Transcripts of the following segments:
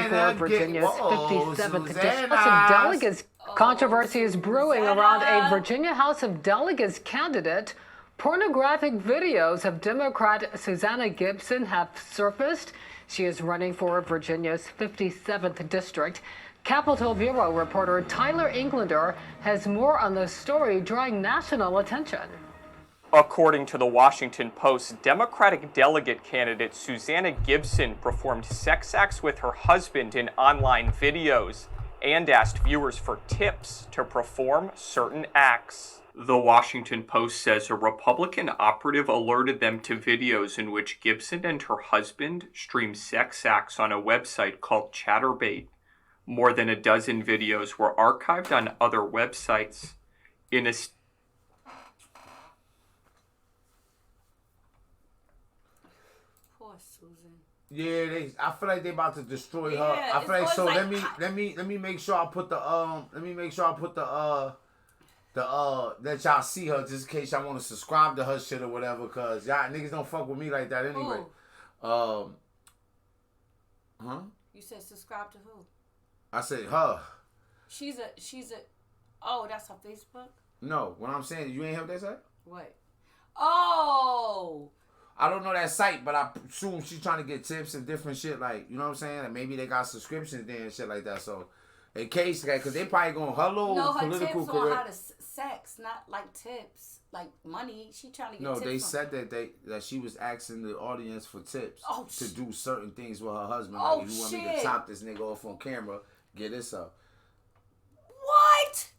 for Virginia's 57th District House of Delegates. Controversy is brewing around a Virginia House of Delegates candidate. Pornographic videos of Democrat Susanna Gibson have surfaced. She is running for Virginia's 57th District. Capitol Bureau reporter Tyler Englander has more on the story, drawing national attention. According to the Washington Post, Democratic delegate candidate Susanna Gibson performed sex acts with her husband in online videos and asked viewers for tips to perform certain acts. The Washington Post says a Republican operative alerted them to videos in which Gibson and her husband streamed sex acts on a website called Chatterbait. More than a dozen videos were archived on other websites. In a Yeah, I feel like they about to destroy her. I feel like so. Like, let me make sure I put the let y'all see her just in case y'all want to subscribe to her shit or whatever. Cause y'all niggas don't fuck with me like that anyway. Who? You said subscribe to who? I said her. She's a. Oh, that's her Facebook. No, what I'm saying, you ain't heard that site? What? Oh. I don't know that site, but I assume she's trying to get tips and different shit, like, you know what I'm saying? Like maybe they got subscriptions there and shit like that. So, in case, because they probably going, hello, no, her political tips career. on how to sex, not like tips, like money. She trying to get tips. No, they said that she was asking the audience for tips to do certain things with her husband. Like, if you want me to top this nigga off on camera, get this up. What?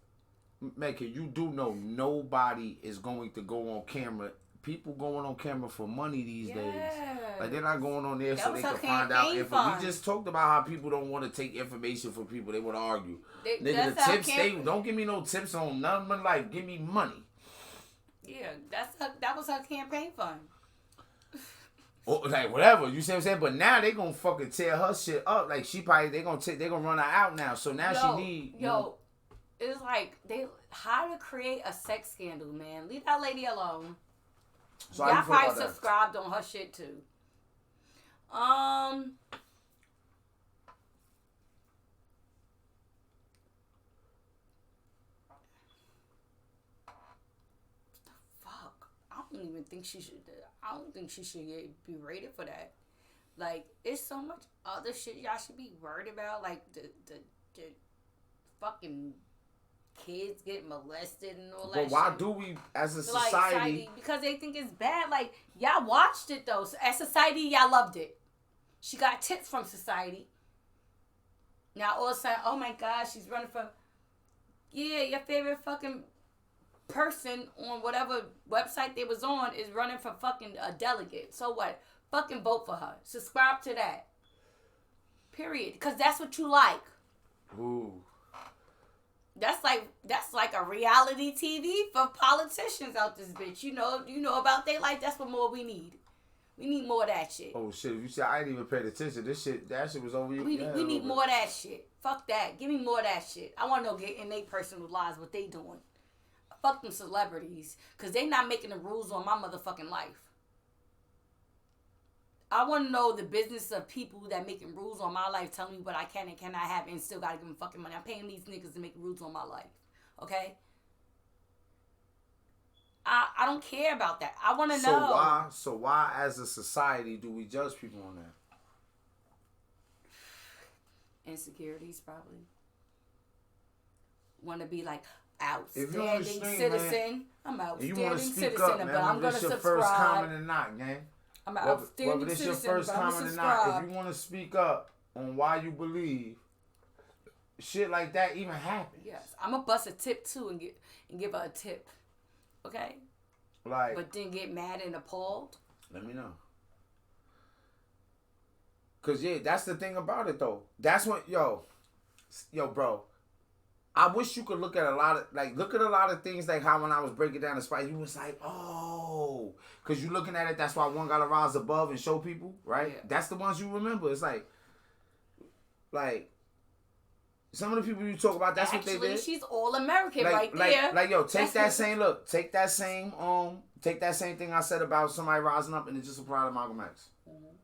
Mecca, you do know nobody is going to go on camera. People going on camera for money these days. Like, they're not going on there so they can find out. If we just talked about how people don't want to take information from people, they want to argue. Nigga, the tips, don't give me no tips on none of my life. Give me money. Yeah, that was her campaign fund. Like, whatever, you see what I'm saying? But now they gonna fucking tear her shit up. Like, she probably, they gonna run her out now. So now she need... It's like, how to create a sex scandal, man. Leave that lady alone. So y'all probably subscribed on her shit too. Fuck. I don't even think she should. I don't think she should be rated for that. Like, it's so much other shit y'all should be worried about. Like the fucking kids get molested and all that shit. But why do we, as a society... Because they think it's bad. Like, y'all watched it, though. So as society, y'all loved it. She got tips from society. Now, all of a sudden, oh my God, she's running for... Yeah, your favorite fucking person on whatever website they was on is running for fucking a delegate. So what? Fucking vote for her. Subscribe to that. Period. Because that's what you like. Ooh. That's like a reality TV for politicians out this bitch. You know about they life. That's what more we need. We need more of that shit. Oh shit! If you said I didn't even pay attention, that shit was over. We need more of that shit. Fuck that. Give me more of that shit. I want to know get in their personal lives what they doing. Fuck them celebrities, cause they not making the rules on my motherfucking life. I want to know the business of people that making rules on my life, telling me what I can and cannot have, and still gotta give them fucking money. I'm paying these niggas to make rules on my life, okay? I don't care about that. I want to know. So why, as a society, do we judge people on that? Insecurities, probably. Want to be like outstanding citizen. Man, I'm outstanding citizen, up, man, but I'm gonna subscribe. Your first comment or not, gang. I'm an outstanding this citizen, your first comment or not, if you want to speak up on why you believe shit like that even happens. Yes, I'm gonna bust a tip too and give her a tip, okay? Like, but then get mad and appalled. Let me know. Cause yeah, that's the thing about it though. That's what yo, bro. I wish you could look at a lot of things like how when I was breaking down the spice, you was like, oh, because you looking at it, that's why one got to rise above and show people, right? Yeah. That's the ones you remember. It's like some of the people you talk about, that's what they did. She's all American right there. Like, yo, take that same thing I said about somebody rising up and it just applied to Malcolm X. Mm-hmm.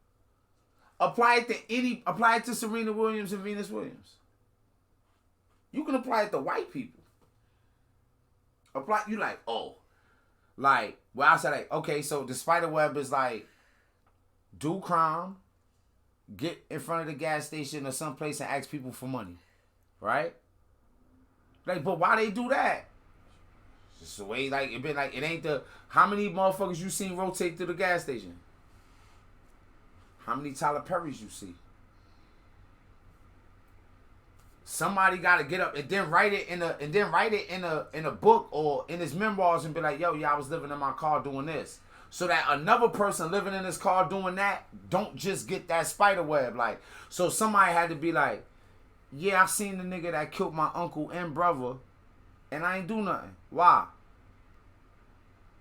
Apply it to Serena Williams and Venus Williams. You can apply it to white people. You like, oh. Like, well, I said, like, okay, so the spider web is like, do crime, get in front of the gas station or someplace and ask people for money. Right? Like, but why they do that? Just the way, like, it ain't how many motherfuckers you seen rotate through the gas station? How many Tyler Perrys you see? Somebody got to get up and then write it in a book or in his memoirs and be like, yo, yeah, I was living in my car doing this. So that another person living in his car doing that don't just get that spider web. Like, so somebody had to be like, yeah, I seen the nigga that killed my uncle and brother and I ain't do nothing. Why?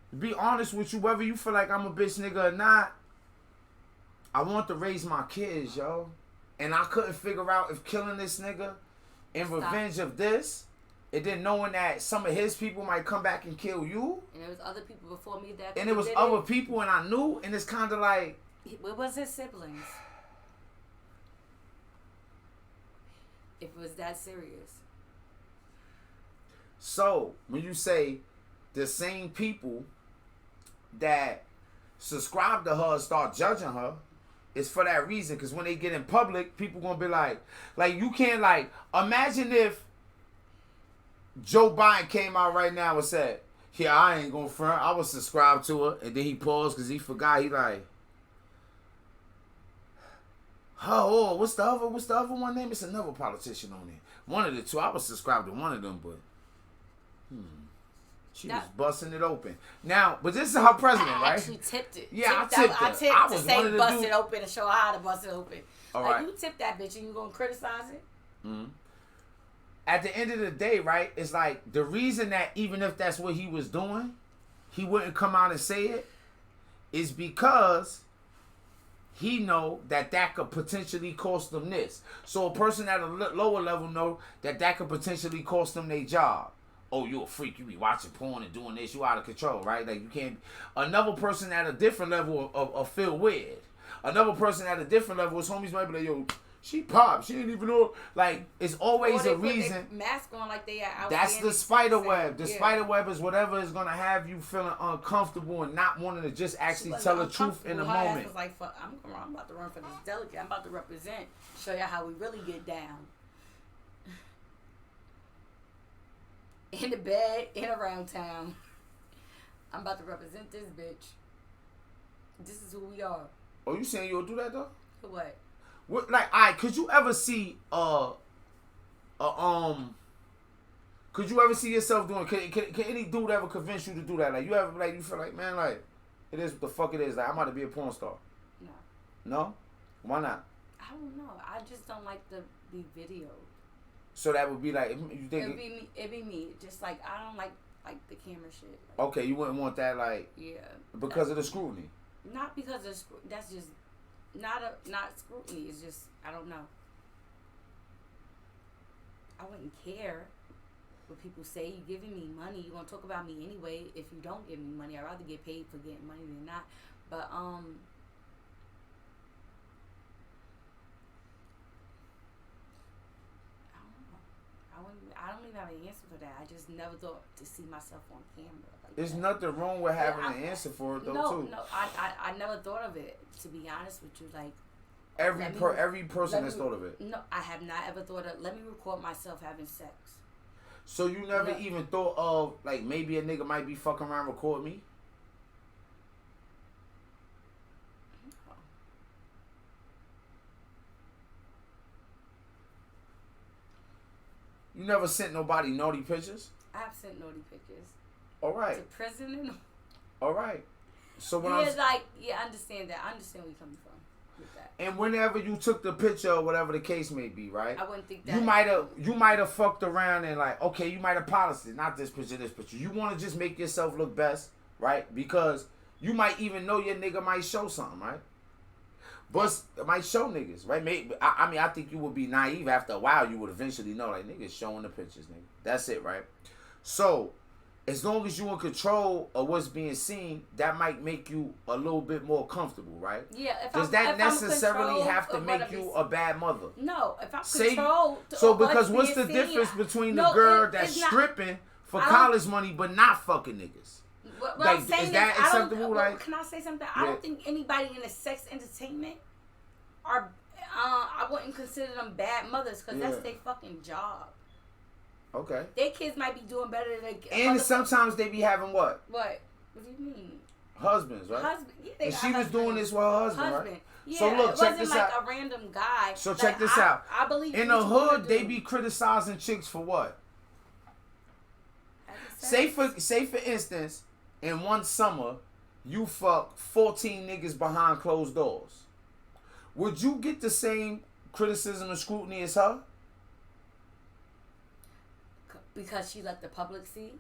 To be honest with you, whether you feel like I'm a bitch nigga or not, I want to raise my kids, yo. And I couldn't figure out if killing this nigga in revenge of this, and then knowing that some of his people might come back and kill you. And there was other people before me that. And it was other people, and I knew, and it's kind of like. What was his siblings? If it was that serious. So when you say the same people that subscribe to her start judging her, it's for that reason, because when they get in public, people gonna be like you can't imagine if Joe Biden came out right now and said, yeah, I ain't gonna front, I was subscribed to her, and then he paused because he forgot, he like, oh, what's the other one name? It's another politician on there. One of the two, I was subscribed to one of them, but she was busting it open. Now, but this is her president, right? I actually tipped it. Yeah, I tipped it. I was to say bust it open and show her how to bust it open. All like, right. you tipped that bitch and you gonna criticize it? Mm-hmm. At the end of the day, right, it's like the reason that even if that's what he was doing, he wouldn't come out and say it is because he know that could potentially cost them this. So a person at a lower level know that could potentially cost them their job. Oh, you a freak. You be watching porn and doing this. You out of control, right? Like, you can't. Another person at a different level of feel weird. Another person at a different level, his homies might be like, yo, she popped. She didn't even know. Like, it's always a reason. Mask on like they are out. That's the spider web. The spider web is whatever is going to have you feeling uncomfortable and not wanting to just actually tell the truth in the moment. Was like, fuck, I'm about to run for this delegate. I'm about to represent. Show you how we really get down. In the bed, in around town. I'm about to represent this bitch. This is who we are. Oh, you saying you'll do that though? For what? What, like, alright, could you ever see could you ever see yourself doing, can any dude ever convince you to do that? Like, you ever, like, you feel like, man, like, it is what the fuck it is. Like, I'm about to be a porn star. No. No? Why not? I don't know. I just don't like to be videoed. So that would be like, you think it'd be me. Just like, I don't like the camera shit. Like, okay, you wouldn't want that, like, yeah, because of the scrutiny. Not because of that's just not scrutiny. It's just, I don't know. I wouldn't care what people say. You giving me money, you gonna talk about me anyway. If you don't give me money, I'd rather get paid for getting money than not. But I don't even have an answer for that. I just never thought to see myself on camera. Like There's that. nothing wrong with having an answer for it though, too. No, I never thought of it, to be honest with you. Like, every person has thought of it. No, I have not ever thought of, let me record myself having sex. So you never even thought of, like, maybe a nigga might be fucking around record me? You never sent nobody naughty pictures? I have sent naughty pictures. All right. To prison and all right. So when I understand that. I understand where you're coming from with that. And whenever you took the picture or whatever the case may be, right? I wouldn't think that. You might have fucked around and like, okay, you might have polished it. Not this picture, this picture. You want to just make yourself look best, right? Because you might even know your nigga might show something, right? But it might show niggas, right? I think you would be naive after a while. You would eventually know, like, niggas showing the pictures, nigga. That's it, right? So, as long as you're in control of what's being seen, that might make you a little bit more comfortable, right? Yeah. Does that necessarily have to make you a bad mother? No. If I'm controlled. So because what's the difference between the girl that's stripping for college money but not fucking niggas? What I'm saying is that acceptable? Like, can I say something? I don't think anybody in the sex entertainment are. I wouldn't consider them bad mothers because that's their fucking job. Okay. Their kids might be doing better than. And sometimes they be having what? What? What do you mean? Husbands, right? Husband. Yeah, and she was doing this with her husband, right? Yeah, so look, it check wasn't this like out. a random guy. So like, check this out. I believe in the hood they be criticizing chicks for what? Say for instance, in one summer, you fuck 14 niggas behind closed doors. Would you get the same criticism and scrutiny as her? Because she let the public see?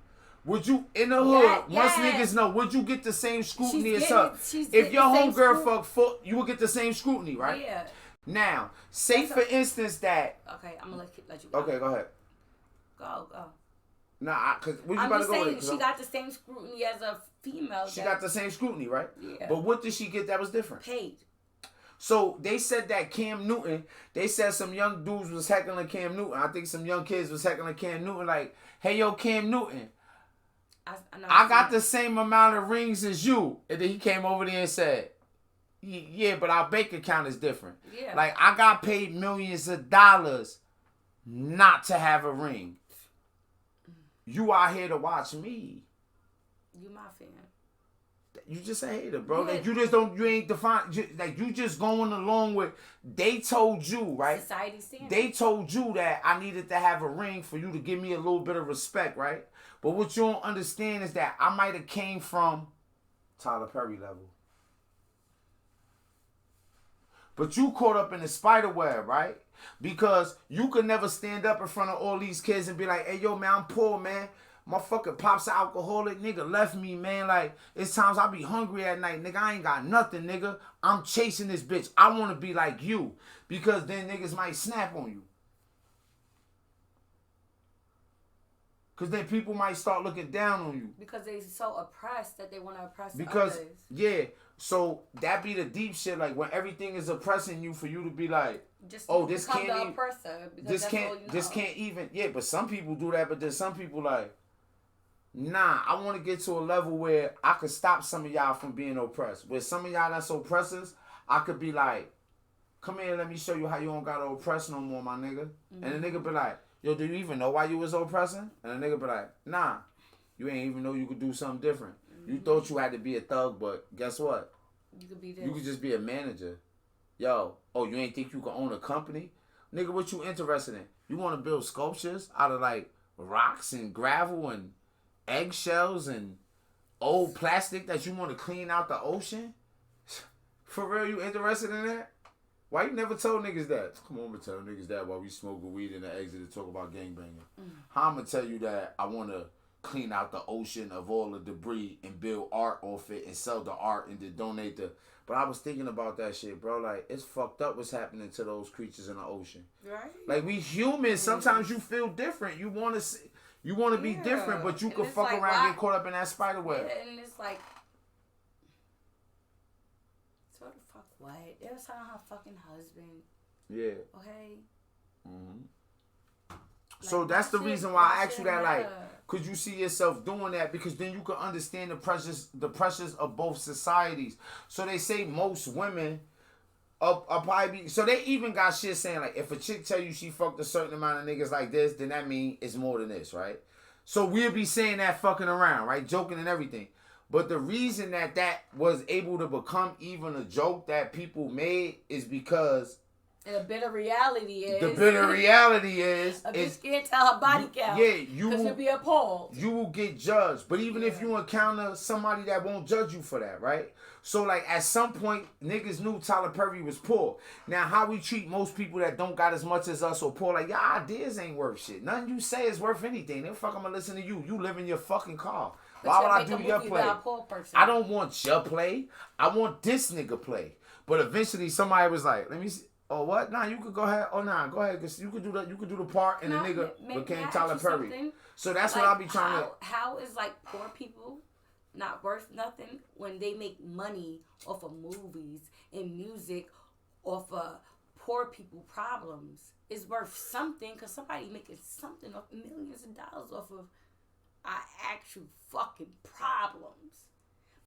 Would you, in the hood, once niggas know, would you get the same scrutiny as her? If your homegirl fuck foot, you would get the same scrutiny, right? Yeah. Now, say for instance that... Okay, I'm going to let you go. Okay, go ahead. Go. Nah, because where you I'm about to just go saying, with it? she got the same scrutiny as a female. She got the same scrutiny, right? Yeah. But what did she get that was different? Paid. So they said that Cam Newton, they said some young dudes was heckling Cam Newton. I think some young kids was heckling Cam Newton like, hey, yo, Cam Newton, I got the same amount of rings as you. And then he came over there and said, yeah, but our bank account is different. Yeah. Like, I got paid millions of dollars not to have a ring. You out here to watch me. You my fan. You just a hater, bro. Yeah. Like, you ain't defined. Like, you just going along with, they told you, right? Society standards. They told you that I needed to have a ring for you to give me a little bit of respect, right? But what you don't understand is that I might have came from Tyler Perry level. But you caught up in the spider web, right? Because you could never stand up in front of all these kids and be like, hey, yo, man, I'm poor, man. My fucking pop's an alcoholic, nigga left me, man. Like, it's times I be hungry at night, nigga. I ain't got nothing, nigga. I'm chasing this bitch. I want to be like you. Because then niggas might snap on you. Because then people might start looking down on you. Because they so oppressed that they want to oppress because, others. Yeah. So that be the deep shit. Like, when everything is oppressing you for you to be like, just oh, this can't the even. Oppressor This can't even. Yeah, but some people do that. But then some people like, nah, I want to get to a level where I could stop some of y'all from being oppressed. With some of y'all that's oppressors, I could be like, come here, let me show you how you don't got to oppress no more, my nigga. Mm-hmm. And the nigga be like, yo, do you even know why you was oppressing? And the nigga be like, nah, you ain't even know you could do something different. Mm-hmm. You thought you had to be a thug, but guess what? You could be this. You could just be a manager. Yo, oh, you ain't think you could own a company? Nigga, what you interested in? You want to build sculptures out of like rocks and gravel and eggshells and old plastic that you want to clean out the ocean? For real, you interested in that? Why you never told niggas that? Come on, I'm gonna tell niggas that while we smoking weed in the exit to talk about gangbanging. How I'm gonna tell you that I want to clean out the ocean of all the debris and build art off it and sell the art and then donate the... But I was thinking about that shit, bro. Like, it's fucked up what's happening to those creatures in the ocean. Right. Like, we humans, sometimes you feel different. You want to see... You want to be different, but you can fuck like, around and get caught up in that spider web. Yeah, and it's like, so the fuck what? They was telling her fucking husband. Yeah. Okay. Mm-hmm. Like, so that's the reason why I asked you that. Like, could you see yourself doing that? Because then you could understand the pressures of both societies. So they say most women are probably be, so they even got shit saying like, if a chick tell you she fucked a certain amount of niggas like this, then that mean it's more than this, right? So we'll be saying that fucking around, right? Joking and everything. But the reason that was able to become even a joke that people made is because the bitter reality is a bitch can't tell her body count. Yeah, you will be appalled. You will get judged. But even if you encounter somebody that won't judge you for that, right? So like at some point, niggas knew Tyler Perry was poor. Now how we treat most people that don't got as much as us or poor, like your ideas ain't worth shit. Nothing you say is worth anything. Then fuck, I'm gonna listen to you. You live in your fucking car. Why would I do your play? I don't want your play. I want this nigga play. But eventually somebody was like, let me see. Oh what? Nah, you could go ahead. Oh nah, go ahead. Cause you could do the part and the nigga became Tyler Perry. So that's what I'll be trying to. How is like poor people not worth nothing when they make money off of movies and music off of poor people problems? It's worth something because somebody making something off millions of dollars off of our actual fucking problems.